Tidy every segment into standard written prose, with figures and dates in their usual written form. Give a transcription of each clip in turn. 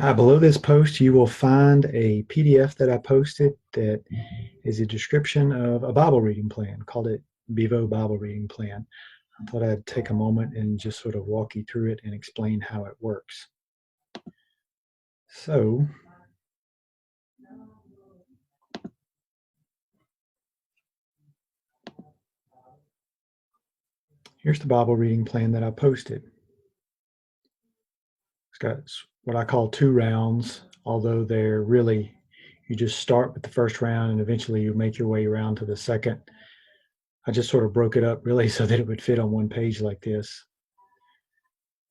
Hi, below this post, you will find a PDF that I posted that is a description of a Bible reading plan. Called it Bevo Bible Reading Plan. I thought I'd take a moment and just sort of walk you through it and explain how it works. So, here's the Bible reading plan that I posted. It's got what I call two rounds, although they're really, you just start with the first round and eventually you make your way around to the second. I just sort of broke it up really so that it would fit on one page like this.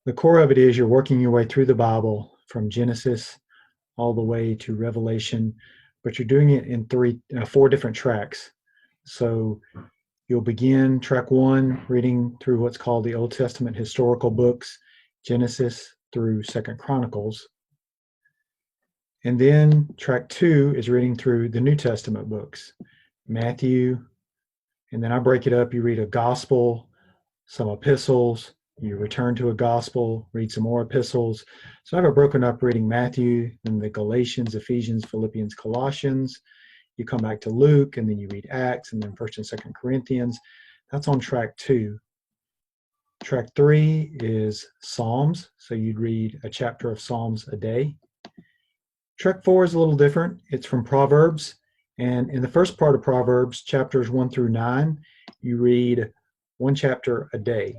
The core of it is you're working your way through the Bible from Genesis all the way to Revelation, but you're doing it in four different tracks. So you'll begin track one, reading through what's called the Old Testament historical books, Genesis through Second Chronicles. And then track two is reading through the New Testament books, Matthew, and then I break it up. You read a gospel, some epistles, you return to a gospel, read some more epistles. So I have it broken up reading Matthew, then the Galatians, Ephesians, Philippians, Colossians. You come back to Luke, and then you read Acts, and then 1st and 2nd Corinthians. That's on track two. Track three is Psalms. So you'd read a chapter of Psalms a day. Track four is a little different. It's from Proverbs. And in the first part of Proverbs, chapters 1 through 9, you read one chapter a day.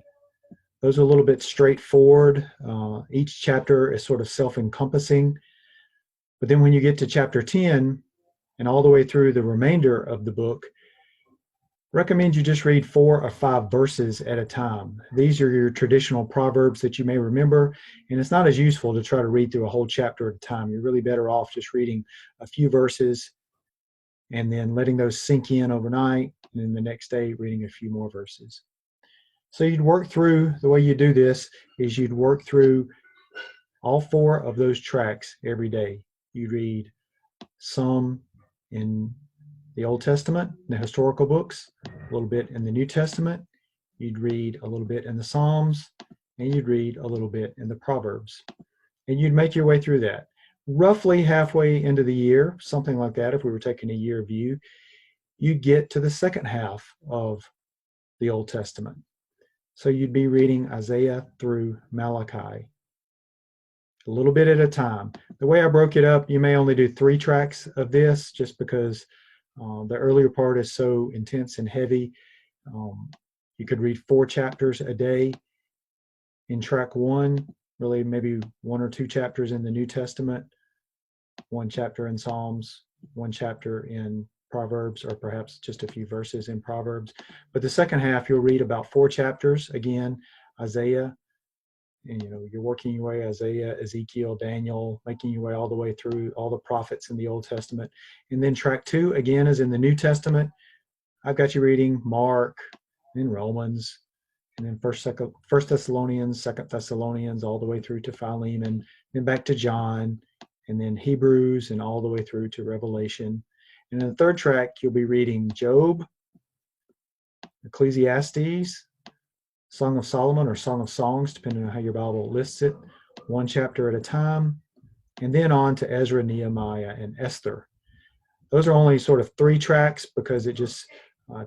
Those are a little bit straightforward. Each chapter is sort of self-encompassing. But then when you get to chapter 10 and all the way through the remainder of the book, recommend you just read 4 or 5 verses at a time. These are your traditional proverbs that you may remember, and it's not as useful to try to read through a whole chapter at a time. You're really better off just reading a few verses and then letting those sink in overnight, and then the next day reading a few more verses. So you'd work through, the way you do this is you'd work through all 4 of those tracks every day. You'd read some in the Old Testament, the historical books, a little bit in the New Testament. You'd read a little bit in the Psalms, and you'd read a little bit in the Proverbs. And you'd make your way through that. Roughly halfway into the year, something like that, if we were taking a year view, you'd get to the second half of the Old Testament. So you'd be reading Isaiah through Malachi, a little bit at a time. The way I broke it up, you may only do 3 tracks of this just because the earlier part is so intense and heavy. You could read 4 chapters a day in track 1, really maybe 1 or 2 chapters in the New Testament, 1 chapter in Psalms, 1 chapter in Proverbs, or perhaps just a few verses in Proverbs. But the second half, you'll read about 4 chapters, again, Isaiah, and you're working your way, Isaiah, Ezekiel, Daniel, making your way all the way through all the prophets in the Old Testament. And then track 2, again, is in the New Testament. I've got you reading Mark, and Romans, and then First Thessalonians, Second Thessalonians, all the way through to Philemon, then back to John, and then Hebrews, and all the way through to Revelation. And in the third track, you'll be reading Job, Ecclesiastes, Song of Solomon, or Song of Songs, depending on how your Bible lists it, 1 chapter at a time, and then on to Ezra, Nehemiah, and Esther. Those are only sort of 3 tracks because it just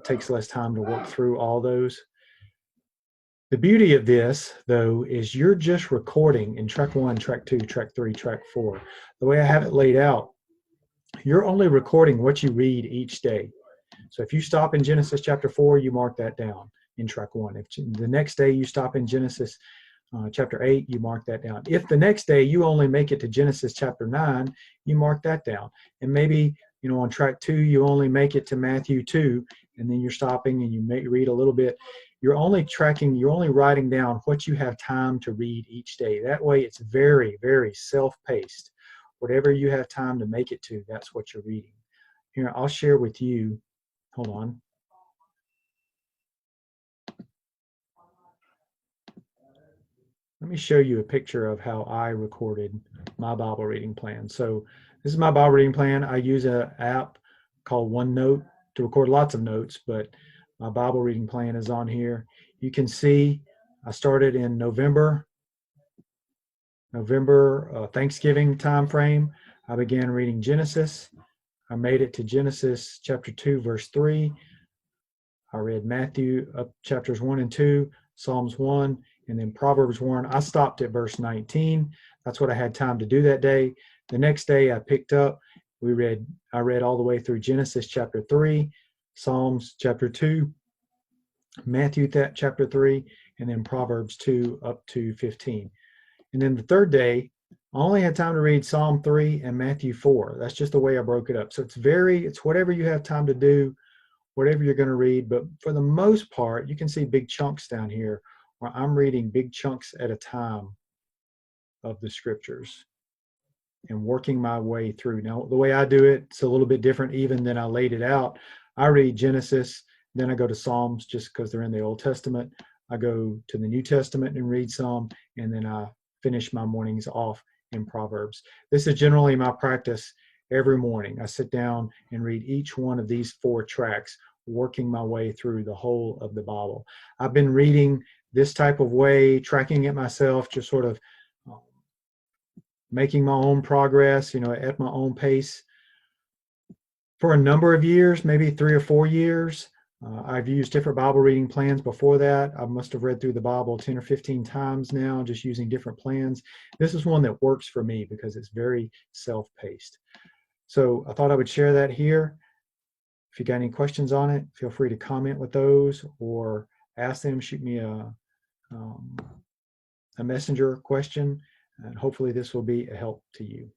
takes less time to work through all those. The beauty of this, though, is you're just recording in track 1, track 2, track 3, track 4. The way I have it laid out, you're only recording what you read each day. So if you stop in Genesis chapter 4, you mark that down in track 1. If the next day you stop in Genesis chapter 8, you mark that down. If the next day you only make it to Genesis chapter 9, you mark that down. And maybe, on track 2, you only make it to Matthew 2, and then you're stopping and you may read a little bit. You're only writing down what you have time to read each day. That way it's very, very self-paced. Whatever you have time to make it to, that's what you're reading. Here, I'll share with you. Hold on. Let me show you a picture of how I recorded my Bible reading plan. So this is my Bible reading plan. I use an app called OneNote to record lots of notes, but my Bible reading plan is on here. You can see I started in November November Thanksgiving time frame, I began reading Genesis. I made it to Genesis chapter 2, verse 3. I read Matthew up chapters 1 and 2, Psalms 1, and then Proverbs 1. I stopped at verse 19. That's what I had time to do that day. The next day I picked up. I read all the way through Genesis chapter 3, Psalms chapter 2, Matthew chapter 3, and then Proverbs 2 up to 15. And then the third day, I only had time to read Psalm 3 and Matthew 4. That's just the way I broke it up. So it's whatever you have time to do, whatever you're going to read. But for the most part, you can see big chunks down here where I'm reading big chunks at a time of the scriptures and working my way through. Now, the way I do it, it's a little bit different even than I laid it out. I read Genesis, then I go to Psalms just because they're in the Old Testament. I go to the New Testament and read some, and then I finish my mornings off in Proverbs. This is generally my practice every morning. I sit down and read each one of these 4 tracks, working my way through the whole of the Bible. I've been reading this type of way, tracking it myself, just sort of making my own progress, at my own pace for a number of years, maybe 3 or 4 years. I've used different Bible reading plans before that. I must have read through the Bible 10 or 15 times now, just using different plans. This is one that works for me because it's very self-paced. So I thought I would share that here. If you got any questions on it, feel free to comment with those or ask them, shoot me a messenger question, and hopefully this will be a help to you.